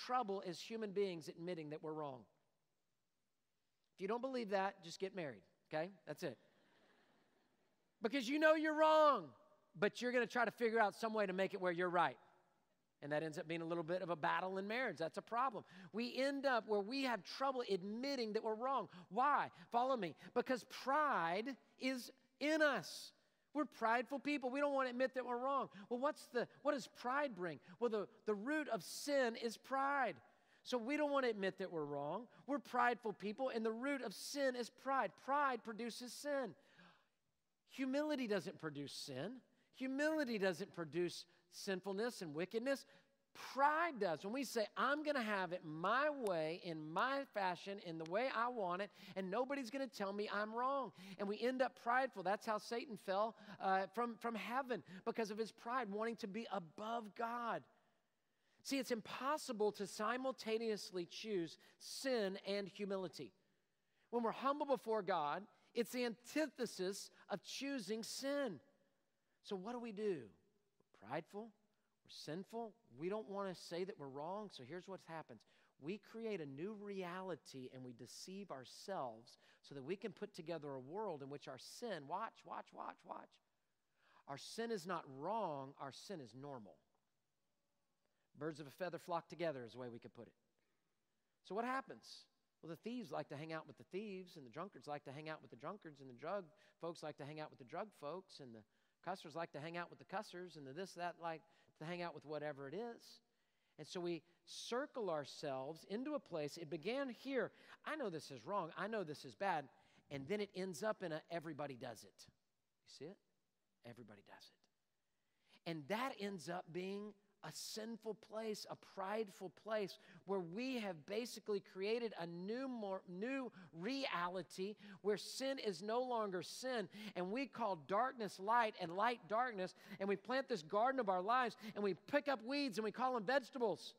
trouble as human beings admitting that we're wrong. If you don't believe that, just get married, okay? That's it. Because you know you're wrong, but you're going to try to figure out some way to make it where you're right. And that ends up being a little bit of a battle in marriage. That's a problem. We end up where we have trouble admitting that we're wrong. Why? Follow me. Because pride is in us. We're prideful people. We don't want to admit that we're wrong. Well, what does pride bring? Well, the root of sin is pride. So we don't want to admit that we're wrong. We're prideful people, and the root of sin is pride. Pride produces sin. Humility doesn't produce sin. Humility doesn't produce sinfulness and wickedness. Pride does. When we say, I'm going to have it my way, in my fashion, in the way I want it, and nobody's going to tell me I'm wrong. And we end up prideful. That's how Satan fell from heaven, because of his pride, wanting to be above God. See, it's impossible to simultaneously choose sin and humility. When we're humble before God, it's the antithesis of choosing sin. So what do? We're prideful. We're sinful. We don't want to say that we're wrong. So here's what happens. We create a new reality and we deceive ourselves so that we can put together a world in which our sin, watch. Our sin is not wrong. Our sin is normal. Birds of a feather flock together is the way we could put it. So what happens? Well, the thieves like to hang out with the thieves, and the drunkards like to hang out with the drunkards, and the drug folks like to hang out with the drug folks, and the cussers like to hang out with the cussers, and the this, that like to hang out with whatever it is. And so we circle ourselves into a place. It began here. I know this is wrong. I know this is bad. And then it ends up in a everybody does it. You see it? Everybody does it. And that ends up being a sinful place, a prideful place, where we have basically created a new reality where sin is no longer sin, and we call darkness light and light darkness, and we plant this garden of our lives, and we pick up weeds and we call them vegetables.